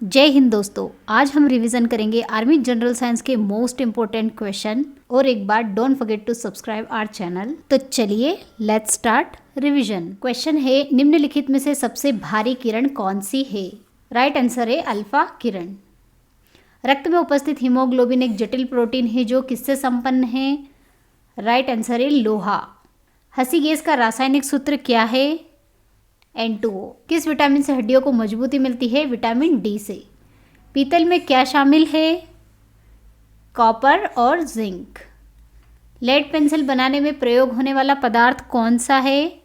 जय हिंद दोस्तों। आज हम रिवीजन करेंगे आर्मी जनरल साइंस के मोस्ट इम्पोर्टेंट क्वेश्चन। और एक बार don't forget to subscribe our channel. तो चलिए लेट्स स्टार्ट रिवीजन। क्वेश्चन है, निम्नलिखित में से सबसे भारी किरण कौन सी है? राइट आंसर है अल्फा किरण। रक्त में उपस्थित हीमोग्लोबिन एक जटिल प्रोटीन है जो किससे संपन्न है? राइट आंसर है लोहा। हंसी गैस का रासायनिक सूत्र क्या है? N2O। किस विटामिन से हड्डियों को मजबूती मिलती है? विटामिन डी से। पीतल में क्या शामिल है? कॉपर और जिंक। लेड पेंसिल बनाने में प्रयोग होने वाला पदार्थ कौन सा है?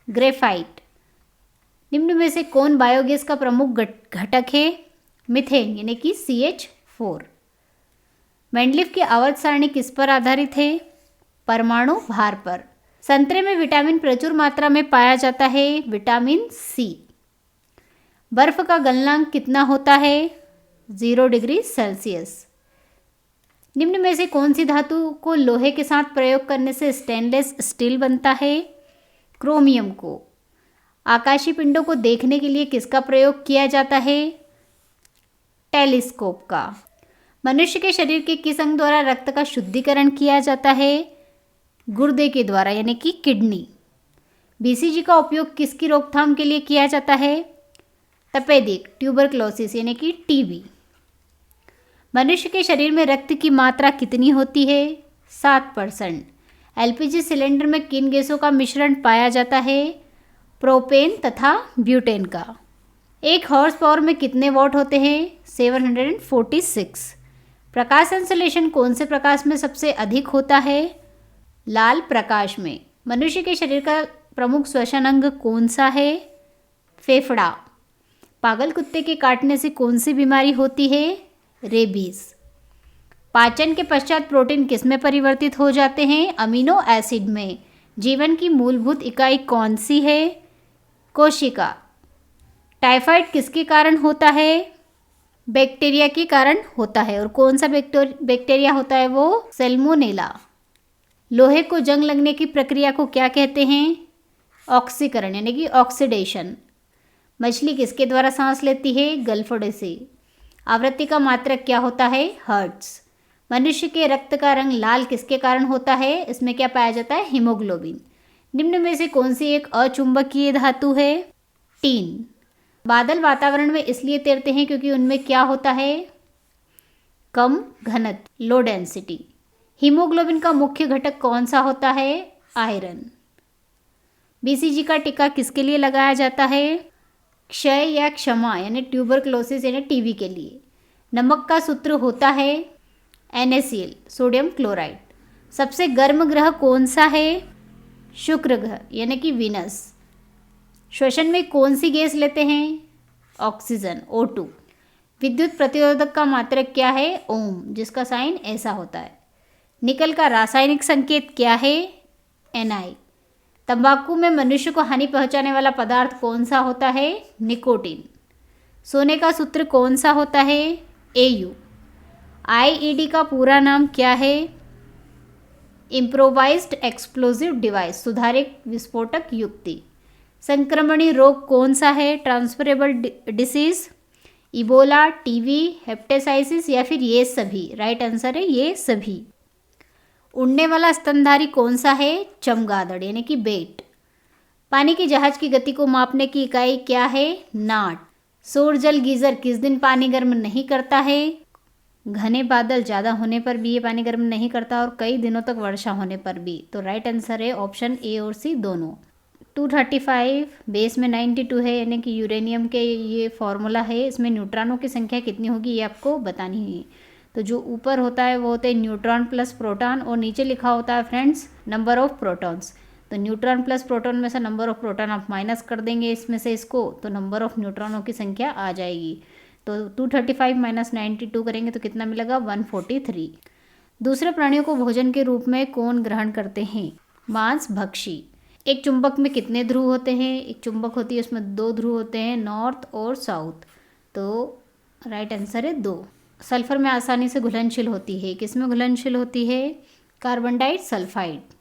ग्रेफाइट। निम्न में से कौन बायोगैस का प्रमुख घटक है? मीथेन यानी कि CH4। मेंडलीफ की आवर्त सारणी किस पर आधारित है? परमाणु भार पर। संतरे में विटामिन प्रचुर मात्रा में पाया जाता है? Vitamin C. बर्फ का गलनांक कितना होता है? 0 डिग्री सेल्सियस। निम्न में से कौन सी धातु को लोहे के साथ प्रयोग करने से स्टेनलेस स्टील बनता है? क्रोमियम को। आकाशीय पिंडों को देखने के लिए किसका प्रयोग किया जाता है? टेलीस्कोप का। मनुष्य के शरीर के किस अंग द्वारा रक्त का शुद्धिकरण किया जाता है? गुर्दे के द्वारा यानी कि किडनी। BCG का उपयोग किसकी रोकथाम के लिए किया जाता है? तपेदिक ट्यूबरक्लोसिस यानी कि TB। मनुष्य के शरीर में रक्त की मात्रा कितनी होती है? 7%। LPG सिलेंडर में किन गैसों का मिश्रण पाया जाता है? प्रोपेन तथा ब्यूटेन का। एक हॉर्स पावर में कितने वॉट होते हैं? 746। प्रकाश संश्लेषण कौन से प्रकाश में सबसे अधिक होता है? लाल प्रकाश में। मनुष्य के शरीर का प्रमुख श्वसन अंग कौन सा है? फेफड़ा। पागल कुत्ते के काटने से कौन सी बीमारी होती है? रेबीज। पाचन के पश्चात प्रोटीन किस में परिवर्तित हो जाते हैं? अमीनो एसिड में। जीवन की मूलभूत इकाई कौन सी है? कोशिका। टाइफाइड किसके कारण होता है? बैक्टीरिया के कारण होता है। और कौन सा बैक्टीरिया होता है वो? सैल्मोनेला। लोहे को जंग लगने की प्रक्रिया को क्या कहते हैं? ऑक्सीकरण यानी कि ऑक्सीडेशन। मछली किसके द्वारा सांस लेती है? गलफड़े से। आवृत्ति का मात्रक क्या होता है? हर्ट्ज। मनुष्य के रक्त का रंग लाल किसके कारण होता है? इसमें क्या पाया जाता है? हीमोग्लोबिन। निम्न में से कौन सी एक अचुंबकीय धातु है? टीन। बादल वातावरण में इसलिए तैरते हैं क्योंकि उनमें क्या होता है? कम घनत्व, लो डेंसिटी। हीमोग्लोबिन का मुख्य घटक कौन सा होता है? आयरन। BCG का टीका किसके लिए लगाया जाता है? क्षय या क्षमा यानी ट्यूबरक्लोसिस यानी TB के लिए। नमक का सूत्र होता है NaCl, सोडियम क्लोराइड। सबसे गर्म ग्रह कौन सा है? शुक्र ग्रह यानी कि वीनस। श्वसन में कौन सी गैस लेते हैं? Oxygen, O2। विद्युत प्रतिरोधक का मात्रक क्या है? ओम, जिसका साइन ऐसा होता है। निकल का रासायनिक संकेत क्या है? Na। तंबाकू में मनुष्य को हानि पहुंचाने वाला पदार्थ कौन सा होता है? निकोटीन। सोने का सूत्र कौन सा होता है? Au। IED का पूरा नाम क्या है? इम्प्रोवाइज्ड एक्सप्लोजिव डिवाइस, सुधारित विस्फोटक युक्ति। संक्रमणीय रोग कौन सा है? ट्रांसफरेबल डिसीज, इबोला, TB, हेप्टेसाइसिस या फिर ये सभी? राइट आंसर है ये सभी। उड़ने वाला स्तनधारी कौन सा है? चमगादड़ यानी कि बेट। पानी की जहाज की गति को मापने की इकाई क्या है? नाट। सौर जल गीजर किस दिन पानी गर्म नहीं करता है? घने बादल ज़्यादा होने पर भी ये पानी गर्म नहीं करता और कई दिनों तक वर्षा होने पर भी। तो राइट आंसर है ऑप्शन A और C दोनों। 235 बेस में 92 है यानी कि यूरेनियम के ये फॉर्मूला है। इसमें न्यूट्रॉनों की संख्या कितनी होगी ये आपको बतानी है। तो जो ऊपर होता है वो होते हैं न्यूट्रॉन प्लस प्रोटॉन और नीचे लिखा होता है फ्रेंड्स नंबर ऑफ प्रोटॉन्स। तो न्यूट्रॉन प्लस प्रोटॉन में से नंबर ऑफ प्रोटॉन आप माइनस कर देंगे इसमें से इसको, तो नंबर ऑफ न्यूट्रॉनों की संख्या आ जाएगी। तो 235 माइनस 92 करेंगे तो कितना मिलेगा? 143। दूसरे प्राणियों को भोजन के रूप में कौन ग्रहण करते हैं? मांस भक्षी। एक चुंबक में कितने ध्रुव होते हैं? एक चुंबक होती है उसमें 2 ध्रुव होते हैं, नॉर्थ और साउथ। तो राइट आंसर है 2। सल्फर में आसानी से घुलनशील होती है। किसमें घुलनशील होती है? Carbon disulphide.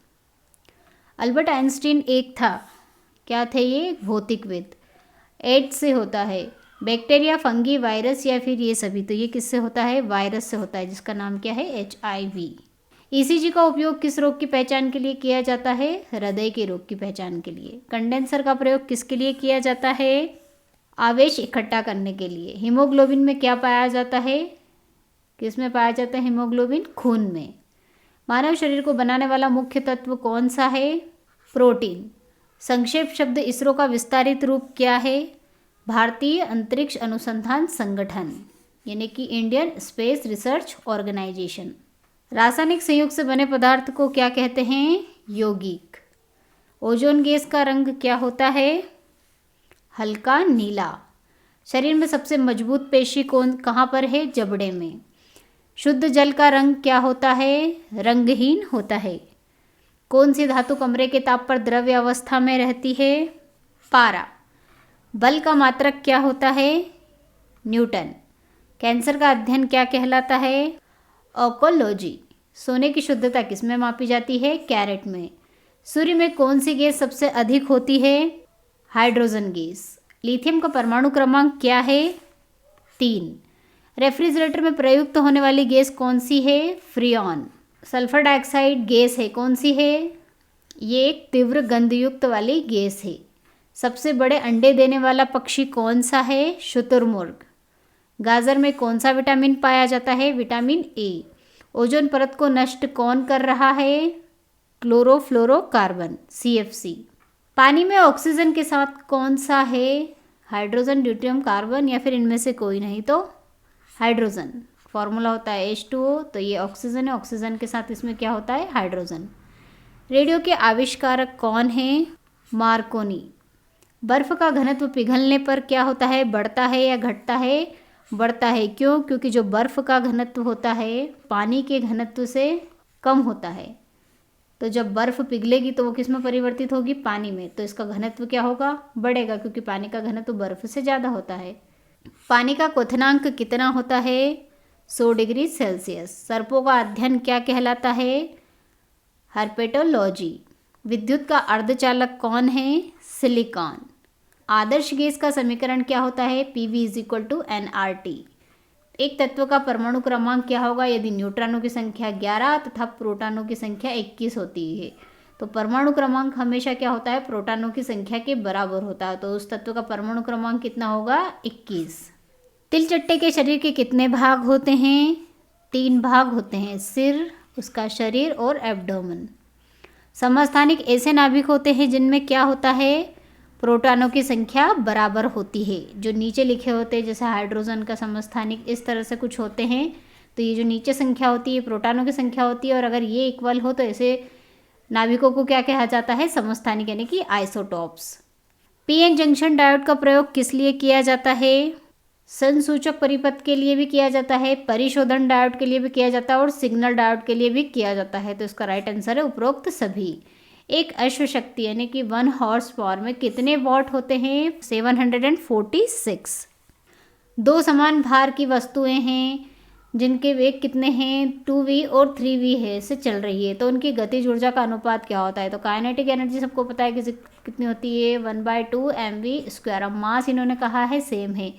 अल्बर्ट आइंस्टीन एक था, क्या थे ये? भौतिकविद। एड्स से होता है। बैक्टीरिया, फंगी, वायरस या फिर ये सभी? तो ये किससे होता है? वायरस से होता है, जिसका नाम क्या है? HIV। ECG का उपयोग किस रोग की पहचान के लिए किया जाता है? हृदय के रोग की पहचान के लिए। कंडेंसर का प्रयोग किसके लिए किया जाता है? आवेश इकट्ठा करने के लिए। हीमोग्लोबिन में क्या पाया जाता है? किस में पाया जाता है हीमोग्लोबिन? खून में। मानव शरीर को बनाने वाला मुख्य तत्व कौन सा है? प्रोटीन। संक्षेप शब्द इसरो का विस्तारित रूप क्या है? भारतीय अंतरिक्ष अनुसंधान संगठन, यानी कि इंडियन स्पेस रिसर्च ऑर्गेनाइजेशन। रासायनिक संयोग से बने पदार्थ को क्या कहते हैं? यौगिक। ओजोन गैस का रंग क्या होता है? हल्का नीला। शरीर में सबसे मजबूत पेशी कहाँ पर है? जबड़े में। शुद्ध जल का रंग क्या होता है? रंगहीन होता है। कौन सी धातु कमरे के ताप पर द्रव्य अवस्था में रहती है? पारा। बल का मात्रक क्या होता है? न्यूटन। कैंसर का अध्ययन क्या कहलाता है? ओकोलॉजी। सोने की शुद्धता किस में मापी जाती है? कैरेट में। सूर्य में कौन सी गैस सबसे अधिक होती है? Hydrogen gas. लिथियम का परमाणु क्रमांक क्या है? 3। रेफ्रिजरेटर में प्रयुक्त होने वाली गैस कौन सी है? फ्रियॉन। सल्फर डाइऑक्साइड गैस है, कौन सी है? ये एक तीव्र गंधयुक्त वाली गैस है। सबसे बड़े अंडे देने वाला पक्षी कौन सा है? शुतुरमुर्ग। गाजर में कौन सा विटामिन पाया जाता है? Vitamin A. ओजोन परत को नष्ट कौन कर रहा है? Chlorofluorocarbon, CFC। पानी में ऑक्सीजन के साथ कौन सा है? हाइड्रोजन, ड्यूटेरियम, कार्बन या फिर इनमें से कोई नहीं तो हाइड्रोजन। फॉर्मूला होता है H2O, तो ये ऑक्सीजन है, ऑक्सीजन के साथ इसमें क्या होता है? हाइड्रोजन। रेडियो के आविष्कारक कौन है? मार्कोनी। बर्फ का घनत्व पिघलने पर क्या होता है? बढ़ता है या घटता है? बढ़ता है। क्यों? क्योंकि जो बर्फ का घनत्व होता है पानी के घनत्व से कम होता है, तो जब बर्फ पिघलेगी तो वो किस में परिवर्तित होगी? पानी में। तो इसका घनत्व क्या होगा? बढ़ेगा, क्योंकि पानी का घनत्व बर्फ से ज़्यादा होता है। पानी का क्वथनांक कितना होता है? 100 डिग्री सेल्सियस। सर्पों का अध्ययन क्या कहलाता है? हर्पेटोलॉजी। विद्युत का अर्धचालक कौन है? सिलिकॉन। आदर्श गैस का समीकरण क्या होता है? PV = nRT। एक तत्व का परमाणु क्रमांक क्या होगा यदि न्यूट्रॉनों की संख्या 11 तथा प्रोटॉनों की संख्या 21 होती है? तो परमाणु क्रमांक हमेशा क्या होता है? प्रोटॉनों की संख्या के बराबर होता है, तो उस तत्व का परमाणु क्रमांक कितना होगा? 21। तिलचट्टे के शरीर के कितने भाग होते हैं? 3 भाग होते हैं, सिर, उसका शरीर और एब्डोमेन। समस्थानिक ऐसे नाभिक होते हैं जिनमें क्या होता है? प्रोटॉनों की संख्या बराबर होती है। जो नीचे लिखे होते हैं जैसे हाइड्रोजन का समस्थानिक, इस तरह से कुछ होते हैं, तो ये जो नीचे संख्या होती है प्रोटॉनों की संख्या होती है, और अगर ये इक्वल हो तो ऐसे नाभिकों को क्या कहा जाता है? समस्थानिक, यानी कि आइसोटॉप्स। पीएन जंक्शन डायोड का प्रयोग किस लिए किया जाता है? संसूचक परिपथ के लिए भी किया जाता है, परिशोधन डायोड के लिए भी किया जाता है और सिग्नल डायोड के लिए भी किया जाता है। तो इसका राइट आंसर है उपरोक्त सभी। एक अश्वशक्ति यानी कि 1 हॉर्स पावर में कितने वॉट होते हैं? 746। 2 समान भार की वस्तुएं हैं जिनके वेग कितने हैं? 2v और 3v है, से चल रही है, तो उनकी गतिज ऊर्जा का अनुपात क्या होता है? तो काइनेटिक एनर्जी सबको पता है कितनी होती है? 1/2 mv²। अब मास इन्होंने कहा है सेम है,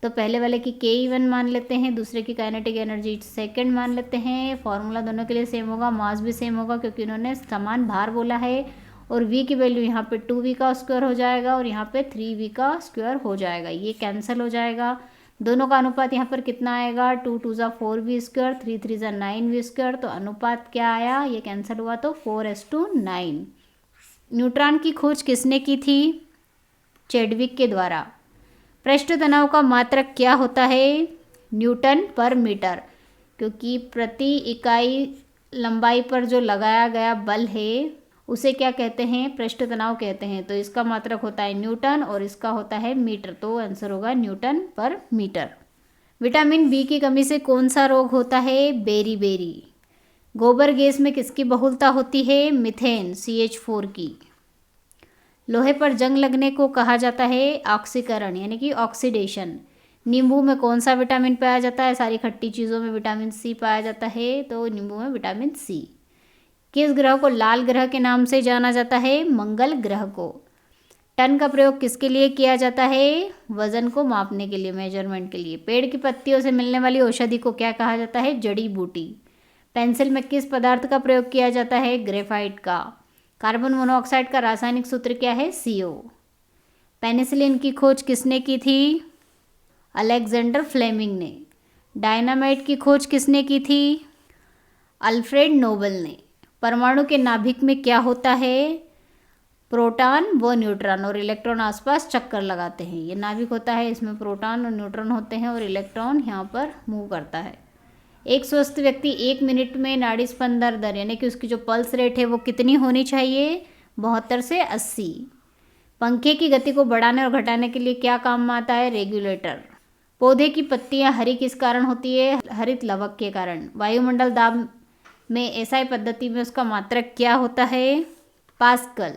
तो पहले वाले की Ke1 मान लेते हैं, दूसरे की काइनेटिक एनर्जी सेकंड मान लेते हैं। फॉर्मूला दोनों के लिए सेम होगा, मास भी सेम होगा क्योंकि इन्होंने समान भार बोला है, और v की वैल्यू यहाँ पे 2v का स्क्वायर हो जाएगा और यहाँ पे 3v का स्क्वायर हो जाएगा, ये कैंसिल हो जाएगा। दोनों का अनुपात यहाँ पर कितना आएगा? 2 2 ज़ा 4v², 3 3 ज़ा 9v², तो अनुपात क्या आया? ये कैंसिल हुआ तो 4:9। न्यूट्रॉन की खोज किसने की थी? चैडविक के द्वारा। पृष्ठ तनाव का मात्रक क्या होता है? Nm/m, क्योंकि प्रति इकाई लंबाई पर जो लगाया गया बल है उसे क्या कहते हैं? पृष्ठ तनाव कहते हैं। तो इसका मात्रक होता है न्यूटन और इसका होता है मीटर, तो आंसर होगा Nm/m। विटामिन बी की कमी से कौन सा रोग होता है? बेरी। गोबर गैस में किसकी बहुलता होती है? मीथेन, CH4 की। लोहे पर जंग लगने को कहा जाता है ऑक्सीकरण, यानी कि ऑक्सीडेशन। नींबू में कौन सा विटामिन पाया जाता है? सारी खट्टी चीज़ों में विटामिन C पाया जाता है, तो नींबू में विटामिन C। किस ग्रह को लाल ग्रह के नाम से जाना जाता है? मंगल ग्रह को। टन का प्रयोग किसके लिए किया जाता है? वजन को मापने के लिए, मेजरमेंट के लिए। पेड़ की पत्तियों से मिलने वाली औषधि को क्या कहा जाता है? जड़ी बूटी। पेंसिल में किस पदार्थ का प्रयोग किया जाता है? ग्रेफाइट का। कार्बन मोनोऑक्साइड का रासायनिक सूत्र क्या है? CO। पेनिसिलिन की खोज किसने की थी? अलेक्जेंडर फ्लेमिंग ने। डायनामाइट की खोज किसने की थी? अल्फ्रेड नोबल ने। परमाणु के नाभिक में क्या होता है? प्रोटॉन व न्यूट्रॉन और इलेक्ट्रॉन आसपास चक्कर लगाते हैं। ये नाभिक होता है, इसमें प्रोटॉन और न्यूट्रॉन होते हैं और इलेक्ट्रॉन यहाँ पर मूव करता है। एक स्वस्थ व्यक्ति 1 मिनट में नाड़ी स्पंदन दर यानी कि उसकी जो पल्स रेट है वो कितनी होनी चाहिए? 72 से 80। पंखे की गति को बढ़ाने और घटाने के लिए क्या काम में आता है? रेगुलेटर। पौधे की पत्तियां हरी किस कारण होती है? हरित लवक के कारण। वायुमंडल दाब में SI पद्धति में उसका मात्रक क्या होता है? पास्कल।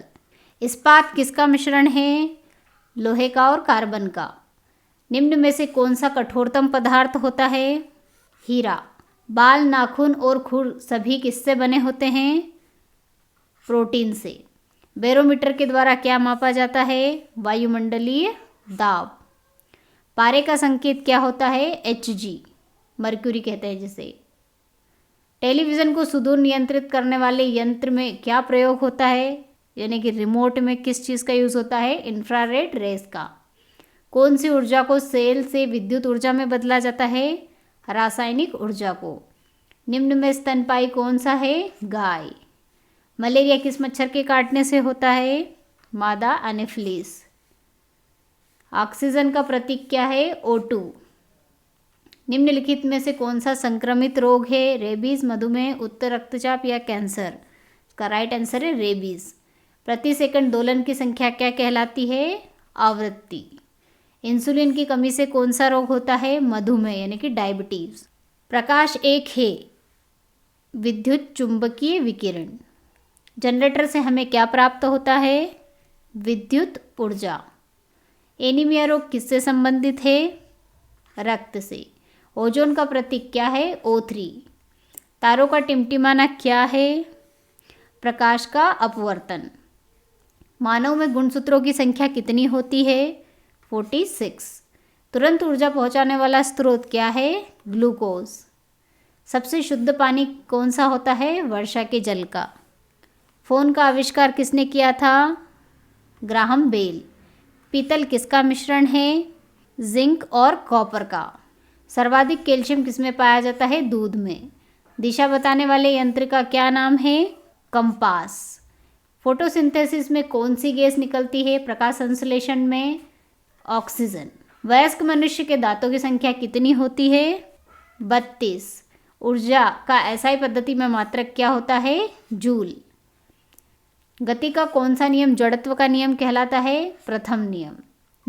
इस्पात किसका मिश्रण है? लोहे का और कार्बन का। निम्न में से कौन सा कठोरतम पदार्थ होता है? हीरा। बाल, नाखून और खुर सभी किससे बने होते हैं? प्रोटीन से। बैरोमीटर के द्वारा क्या मापा जाता है? वायुमंडलीय दाब। पारे का संकेत क्या होता है? Hg, मर्क्यूरी कहते हैं जिसे। टेलीविज़न को सुदूर नियंत्रित करने वाले यंत्र में क्या प्रयोग होता है? यानी कि रिमोट में किस चीज़ का यूज़ होता है? इंफ्रारेड रेस का। कौन सी ऊर्जा को सेल से विद्युत ऊर्जा में बदला जाता है? रासायनिक ऊर्जा को। निम्न में स्तनपायी कौन सा है? गाय। मलेरिया किस मच्छर के काटने से होता है? मादा एनोफिलीज। ऑक्सीजन का प्रतीक क्या है? O2। निम्नलिखित में से कौन सा संक्रमित रोग है? रेबीज, मधुमेह, उच्च रक्तचाप या कैंसर? इसका राइट आंसर है रेबीज। प्रति सेकंड दोलन की संख्या क्या कहलाती है? आवृत्ति। इंसुलिन की कमी से कौन सा रोग होता है? मधुमेह यानी कि डायबिटीज। प्रकाश एक है विद्युत चुंबकीय विकिरण। जनरेटर से हमें क्या प्राप्त होता है? विद्युत ऊर्जा। एनीमिया रोग किससे संबंधित है? रक्त से। ओजोन का प्रतीक क्या है? O3। तारों का टिमटिमाना क्या है? प्रकाश का अपवर्तन। मानव में गुणसूत्रों की संख्या कितनी होती है? 46। तुरंत ऊर्जा पहुंचाने वाला स्रोत क्या है? ग्लूकोज। सबसे शुद्ध पानी कौन सा होता है? वर्षा के जल का। फोन का आविष्कार किसने किया था? Graham Bell. पीतल किसका मिश्रण है? जिंक और कॉपर का। सर्वाधिक कैल्शियम किसमें पाया जाता है? दूध में। दिशा बताने वाले यंत्र का क्या नाम है? कंपास। फोटोसिंथेसिस में कौन सी गैस निकलती है? प्रकाश संश्लेषण में ऑक्सीजन। वयस्क मनुष्य के दांतों की संख्या कितनी होती है? 32। ऊर्जा का SI पद्धति में मात्रक क्या होता है? जूल। गति का कौन सा नियम जड़त्व का नियम कहलाता है? प्रथम नियम।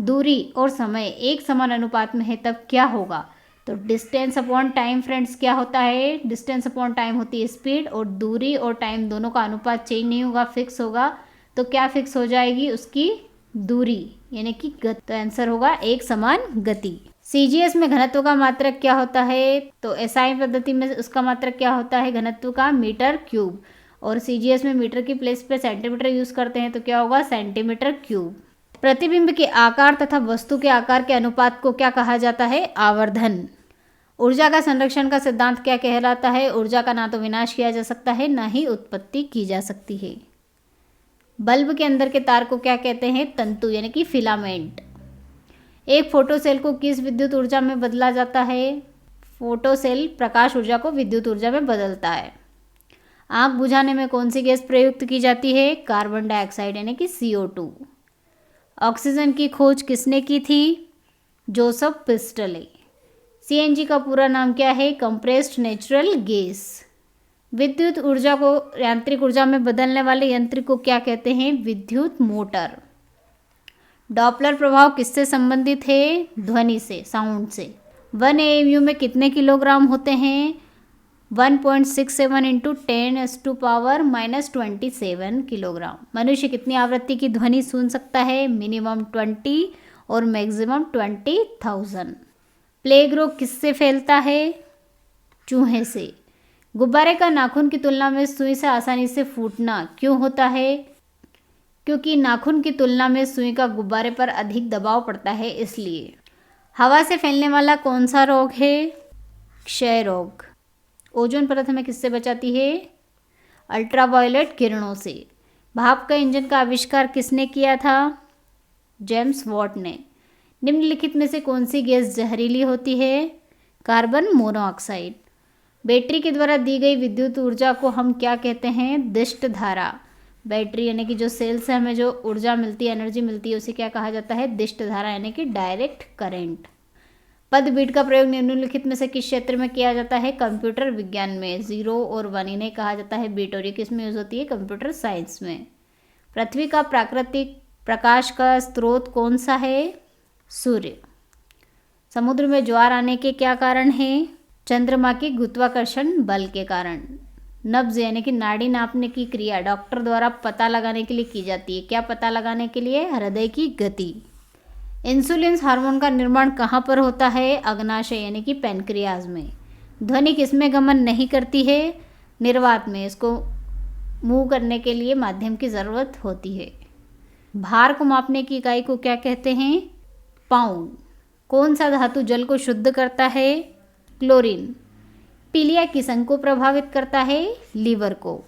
दूरी और समय एक समान अनुपात में है तब क्या होगा? तो डिस्टेंस अपॉन टाइम फ्रेंड्स क्या होता है? डिस्टेंस अपॉन टाइम होती है स्पीड, और दूरी और टाइम दोनों का अनुपात चेंज नहीं होगा, फिक्स होगा। तो क्या फिक्स हो जाएगी? उसकी दूरी यानी कि गति। तो आंसर होगा एक समान गति। CGS में घनत्व का मात्रक क्या होता है? तो SI पद्धति में उसका मात्रक क्या होता है घनत्व का? Metre cube. और CGS में मीटर की प्लेस पे सेंटीमीटर यूज करते हैं तो क्या होगा? Centimetre cube. प्रतिबिंब के आकार तथा वस्तु के आकार के अनुपात को क्या कहा जाता है? आवर्धन। ऊर्जा का संरक्षण का सिद्धांत क्या कहलाता है? ऊर्जा का ना तो विनाश किया जा सकता है ना ही उत्पत्ति की जा सकती है। बल्ब के अंदर के तार को क्या कहते हैं? तंतु यानी कि फिलामेंट। एक फोटोसेल को किस विद्युत ऊर्जा में बदला जाता है? फोटोसेल प्रकाश ऊर्जा को विद्युत ऊर्जा में बदलता है। आग बुझाने में कौन सी गैस प्रयुक्त की जाती है? कार्बन डाइऑक्साइड यानी कि CO2। ऑक्सीजन की खोज किसने की थी? Joseph Presley. CNG का पूरा नाम क्या है? Compressed natural gas. विद्युत ऊर्जा को यांत्रिक ऊर्जा में बदलने वाले यंत्र को क्या कहते हैं? विद्युत मोटर। डॉपलर प्रभाव किससे संबंधित है? ध्वनि से, साउंड से। 1 AMU में कितने किलोग्राम होते हैं? 1.67 इंटू 10⁻⁻27 किलोग्राम। मनुष्य कितनी आवृत्ति की ध्वनि सुन सकता है? मिनिमम 20 और मैक्सिमम 20,000। प्लेग रोग किससे फैलता है? चूहे से। गुब्बारे का नाखून की तुलना में सुई से आसानी से फूटना क्यों होता है? क्योंकि नाखून की तुलना में सुई का गुब्बारे पर अधिक दबाव पड़ता है इसलिए। हवा से फैलने वाला कौन सा रोग है? क्षय रोग। ओजोन परत हमें किससे बचाती है? अल्ट्रावायलेट किरणों से। भाप का इंजन का आविष्कार किसने किया था? जेम्स वॉट ने। निम्नलिखित में से कौन सी गैस जहरीली होती है? Carbon monoxide. बैटरी के द्वारा दी गई विद्युत ऊर्जा को हम क्या कहते हैं? दिष्ट धारा। बैटरी यानी कि जो सेल से हमें जो ऊर्जा मिलती है, एनर्जी मिलती है, उसे क्या कहा जाता है? दिष्ट धारा यानी कि डायरेक्ट करंट। पद बीट का प्रयोग निम्नलिखित में से किस क्षेत्र में किया जाता है? कंप्यूटर विज्ञान में। 0 और 1 इन्हें कहा जाता है बीट, और ये किस में यूज होती है? कंप्यूटर साइंस में। पृथ्वी का प्राकृतिक प्रकाश का स्रोत कौन सा है? सूर्य। समुद्र में ज्वार आने के क्या कारण है? चंद्रमा के गुरुत्वाकर्षण बल के कारण। नब्ज यानी कि नाड़ी नापने की क्रिया डॉक्टर द्वारा पता लगाने के लिए की जाती है। क्या पता लगाने के लिए? हृदय की गति। इंसुलिन हार्मोन का निर्माण कहाँ पर होता है? अग्नाशय यानी कि पैनक्रियाज में। ध्वनि किसमें गमन नहीं करती है? निर्वात में। इसको मूव करने के लिए माध्यम की ज़रूरत होती है। भार को मापने की इकाई को क्या कहते हैं? पाउंड। कौन सा धातु जल को शुद्ध करता है? क्लोरीन। पीलिया किस अंग को प्रभावित करता है? लीवर को।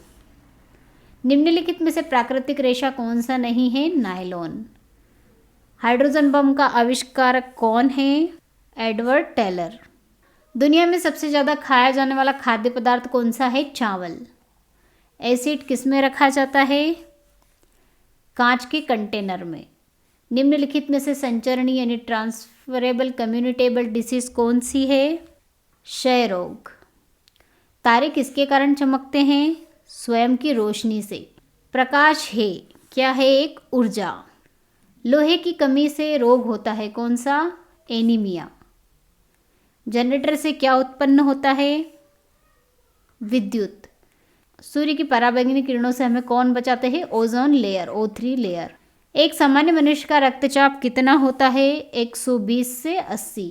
निम्नलिखित में से प्राकृतिक रेशा कौन सा नहीं है? नायलॉन। हाइड्रोजन बम का आविष्कारक कौन है? Edward Teller. दुनिया में सबसे ज़्यादा खाया जाने वाला खाद्य पदार्थ कौन सा है? चावल। एसिड किस में रखा जाता है? कांच के कंटेनर में। निम्नलिखित में से संचरणीय यानी ट्रांसफरेबल कम्युनिकेबल डिसीज कौन सी है? क्षय रोग। तारे किसके कारण चमकते हैं? स्वयं की रोशनी से। प्रकाश है क्या है? एक ऊर्जा। लोहे की कमी से रोग होता है कौन सा? एनीमिया। जनरेटर से क्या उत्पन्न होता है? विद्युत। सूर्य की पराबैंगनी किरणों से हमें कौन बचाते हैं? Ozone layer, O3 layer. एक सामान्य मनुष्य का रक्तचाप कितना होता है? 120 से 80।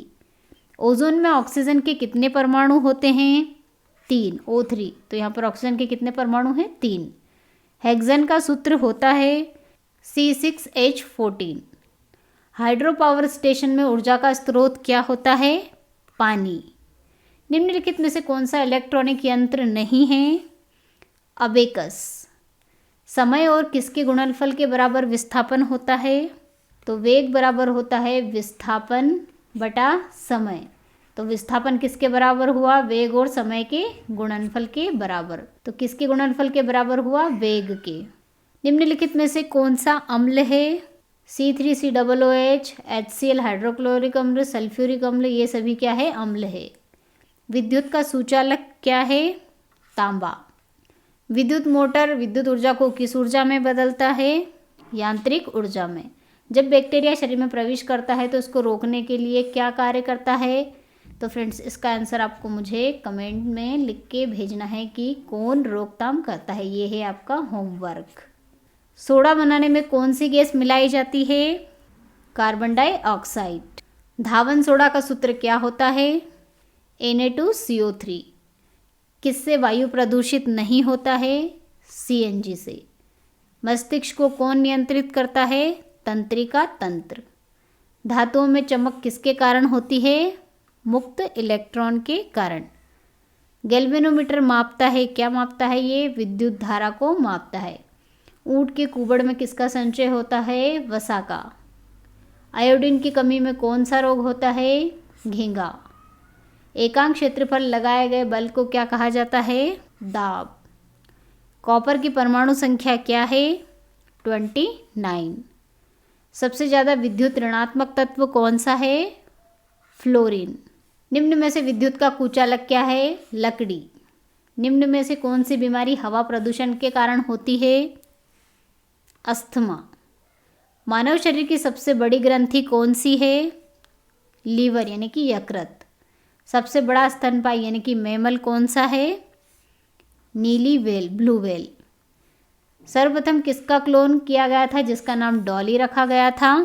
ओजोन में ऑक्सीजन के कितने परमाणु होते हैं? 3, O3। तो यहाँ पर ऑक्सीजन के कितने परमाणु हैं? 3। हेक्सेन का सूत्र होता है C6H14। हाइड्रो पावर स्टेशन में ऊर्जा का स्रोत क्या होता है? पानी। निम्नलिखित में से कौन सा इलेक्ट्रॉनिक यंत्र नहीं है? अबेकस। समय और किसके गुणनफल के बराबर विस्थापन होता है? तो वेग बराबर होता है विस्थापन बटा समय। तो विस्थापन किसके बराबर हुआ? वेग और समय के गुणनफल के बराबर। तो किसके गुणनफल के बराबर हुआ? वेग के। निम्नलिखित में से कौन सा अम्ल है? C3COOH, HCl हाइड्रोक्लोरिक अम्ल, सल्फ्यूरिक अम्ल, ये सभी क्या है? अम्ल है। विद्युत का सुचालक क्या है? तांबा। विद्युत मोटर विद्युत ऊर्जा को किस ऊर्जा में बदलता है? यांत्रिक ऊर्जा में। जब बैक्टीरिया शरीर में प्रवेश करता है तो उसको रोकने के लिए क्या कार्य करता है? तो फ्रेंड्स इसका आंसर आपको मुझे कमेंट में लिख के भेजना है कि कौन रोकथाम करता है। ये है आपका होमवर्क। सोडा बनाने में कौन सी गैस मिलाई जाती है? Carbon dioxide. धावन सोडा का सूत्र क्या होता है? Na2CO3। किससे वायु प्रदूषित नहीं होता है? CNG से। मस्तिष्क को कौन नियंत्रित करता है? तंत्रिका तंत्र। धातुओं में चमक किसके कारण होती है? मुक्त इलेक्ट्रॉन के कारण। गैल्वेनोमीटर मापता है क्या मापता है? ये विद्युत धारा को मापता है। ऊंट के कुबड़ में किसका संचय होता है? वसा का। आयोडीन की कमी में कौन सा रोग होता है? घींगा। एकांक क्षेत्रफल लगाए गए बल को क्या कहा जाता है? दाब। कॉपर की परमाणु संख्या क्या है? 29। सबसे ज़्यादा विद्युत ऋणात्मक तत्व कौन सा है? फ्लोरीन। निम्न में से विद्युत का कुचालक क्या है? लकड़ी। निम्न में से कौन सी बीमारी हवा प्रदूषण के कारण होती है? अस्थमा। मानव शरीर की सबसे बड़ी ग्रंथि कौन सी है? लीवर यानी कि यकृत। सबसे बड़ा स्तनपायी यानी कि मैमल कौन सा है? नीली व्हेल, ब्लू व्हेल। सर्वप्रथम किसका क्लोन किया गया था जिसका नाम डॉली रखा गया था?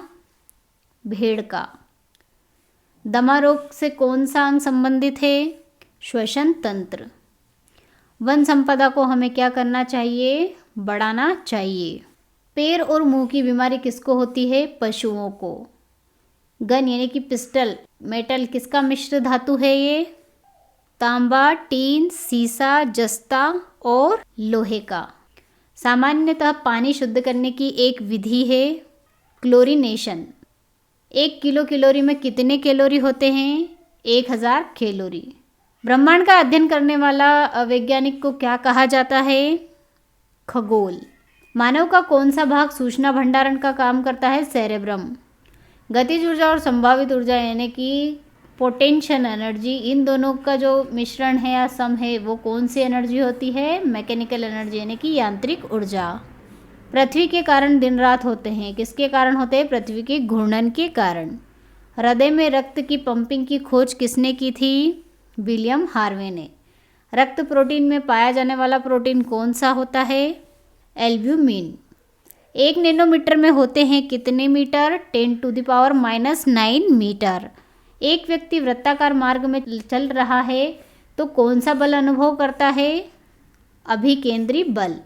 भेड़ का। दमा रोग से कौन सा अंग संबंधित है? श्वसन तंत्र। वन संपदा को हमें क्या करना चाहिए? बढ़ाना चाहिए। पैर और मुंह की बीमारी किसको होती है? पशुओं को। गन यानी कि पिस्टल, मेटल किसका मिश्र धातु है ये? तांबा, टीन, सीसा, जस्ता और लोहे का। सामान्यतः पानी शुद्ध करने की एक विधि है क्लोरीनेशन। 1 किलो कैलोरी में कितने कैलोरी होते हैं? 1000 कैलोरी। ब्रह्मांड का अध्ययन करने वाला वैज्ञानिक को क्या कहा जाता है? खगोल। मानव का कौन सा भाग सूचना भंडारण का काम करता है? सेरेब्रम। गतिज ऊर्जा और संभावित ऊर्जा यानी कि पोटेंशियल एनर्जी, इन दोनों का जो मिश्रण है या सम है वो कौन सी एनर्जी होती है? मैकेनिकल एनर्जी यानी कि यांत्रिक ऊर्जा। पृथ्वी के कारण दिन रात होते हैं, किसके कारण होते हैं? पृथ्वी के घूर्णन के कारण। हृदय में रक्त की पंपिंग की खोज किसने की थी? विलियम हार्वे ने। रक्त प्रोटीन में पाया जाने वाला प्रोटीन कौन सा होता है? एल्ब्यूमिन। 1 नैनोमीटर में होते हैं कितने मीटर? 10⁻⁹ मीटर। एक व्यक्ति वृत्ताकार मार्ग में चल रहा है तो कौन सा बल अनुभव करता है? अभिकेंद्री बल।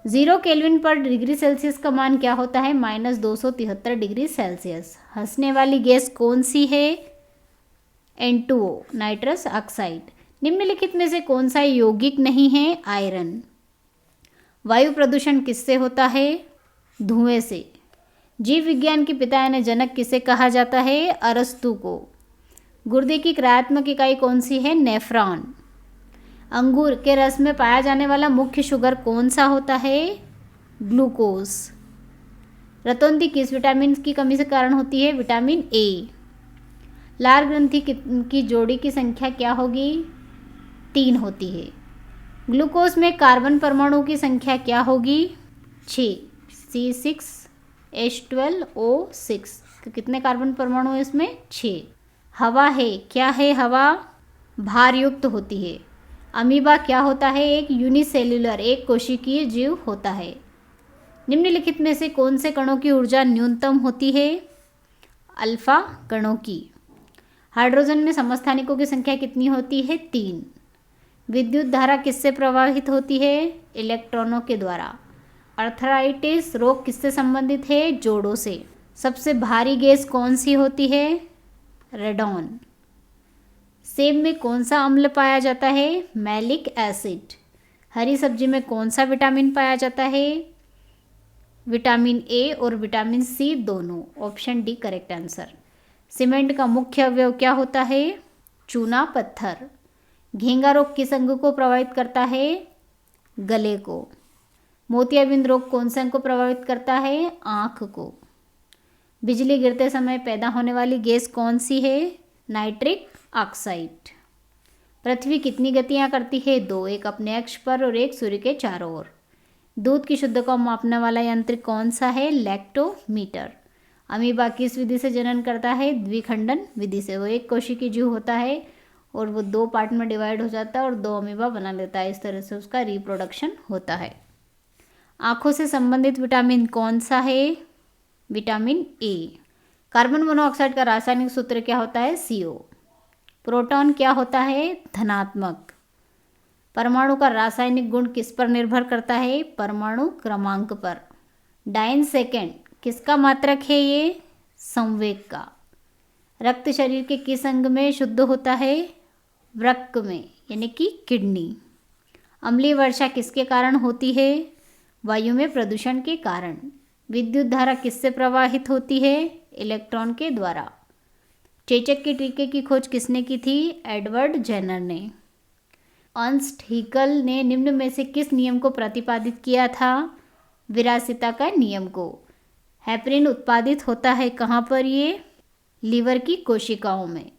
0 केल्विन पर डिग्री सेल्सियस का मान क्या होता है? -273 डिग्री सेल्सियस। हंसने वाली गैस कौन सी है? N2O, nitrous oxide. निम्नलिखित में से कौन सा यौगिक नहीं है? आयरन। वायु प्रदूषण किससे होता है? धुएं से। जीव विज्ञान के पिता यानी जनक किसे कहा जाता है? अरस्तु को। गुर्दे की क्रियात्मक इकाई कौन सी है? नेफ्रॉन। अंगूर के रस में पाया जाने वाला मुख्य शुगर कौन सा होता है? ग्लूकोज। रतौंधी किस विटामिन की कमी से कारण होती है? Vitamin A. लार ग्रंथि की जोड़ी की संख्या क्या होगी? 3 होती है। ग्लूकोज में कार्बन परमाणु की संख्या क्या होगी? 6, C6H12O6। तो कितने कार्बन परमाणु है इसमें? 6। हवा है, क्या है हवा? भार युक्त होती है। अमीबा क्या होता है? एक यूनिसेल्युलर, एक कोशिकीय जीव होता है। निम्नलिखित में से कौन से कणों की ऊर्जा न्यूनतम होती है? अल्फा कणों की। हाइड्रोजन में समस्थानिकों की संख्या कितनी होती है? 3। विद्युत धारा किससे प्रवाहित होती है? इलेक्ट्रॉनों के द्वारा। अर्थराइटिस रोग किससे संबंधित है? जोड़ों से। सबसे भारी गैस कौन सी होती है? रेडॉन। सेब में कौन सा अम्ल पाया जाता है? Malic acid. हरी सब्जी में कौन सा विटामिन पाया जाता है? विटामिन ए और विटामिन सी दोनों। Option D correct answer. Cement का मुख्य अवयव क्या होता है? चूना पत्थर। घेंगा रोग किस अंग को प्रभावित करता है? गले को। मोतियाबिंद रोग कौन से अंग को प्रभावित करता है? आँख को। बिजली गिरते समय पैदा होने वाली गैस कौन सी है? Nitric oxide. पृथ्वी कितनी गतियाँ करती है? 2, एक अपने अक्ष पर और एक सूर्य के चारों ओर। दूध की शुद्धता को मापने वाला यंत्र कौन सा है? लैक्टोमीटर। अमीबा किस विधि से जनन करता है? द्विखंडन विधि से। वो एक कोशिकीय जीव होता है और वो 2 पार्ट में डिवाइड हो जाता है और 2 अमीबा बना लेता है। इस तरह से उसका रिप्रोडक्शन होता है। आँखों से संबंधित विटामिन कौन सा है? Vitamin A. कार्बन मोनोऑक्साइड का रासायनिक सूत्र क्या होता है? CO। प्रोटॉन क्या होता है? धनात्मक। परमाणु का रासायनिक गुण किस पर निर्भर करता है? परमाणु क्रमांक पर। डाइन सेकेंड किसका मात्रक है? ये संवेग का। रक्त शरीर के किस अंग में शुद्ध होता है? वृक्क में यानी कि किडनी। अम्लीय वर्षा किसके कारण होती है? वायु में प्रदूषण के कारण। विद्युत धारा किससे प्रवाहित होती है? इलेक्ट्रॉन के द्वारा। चेचक के टीके की खोज किसने की थी? एडवर्ड जेनर ने। अर्नस्ट हैकेल ने निम्न में से किस नियम को प्रतिपादित किया था? विरासिता का नियम को। हेपरिन उत्पादित होता है कहाँ पर? ये लीवर की कोशिकाओं में।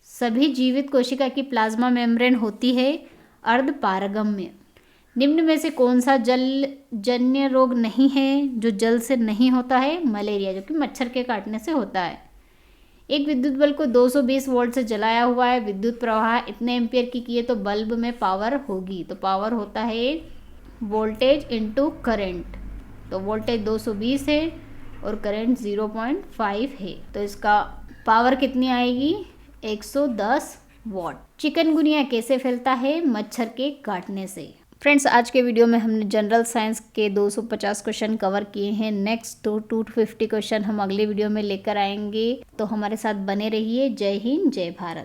सभी जीवित कोशिका की प्लाज्मा मेम्ब्रेन होती है अर्धपारगम्य। निम्न में से कौन सा जलजन्य रोग नहीं है जो जल से नहीं होता है? मलेरिया, जो कि मच्छर के काटने से होता है। एक विद्युत बल्ब को 220 वोल्ट से जलाया हुआ है। विद्युत प्रवाह इतने एम्पियर की किए तो बल्ब में पावर होगी। तो पावर होता है वोल्टेज इनटू करंट। तो वोल्टेज 220 है और करंट 0.5 है। तो इसका पावर कितनी आएगी? 110 वॉट। चिकनगुनिया कैसे फैलता है? मच्छर के काटने से। फ्रेंड्स, आज के वीडियो में हमने जनरल साइंस के 250 क्वेश्चन कवर किए हैं। नेक्स्ट 250 क्वेश्चन हम अगले वीडियो में लेकर आएंगे, तो हमारे साथ बने रहिए। जय हिंद, जय भारत।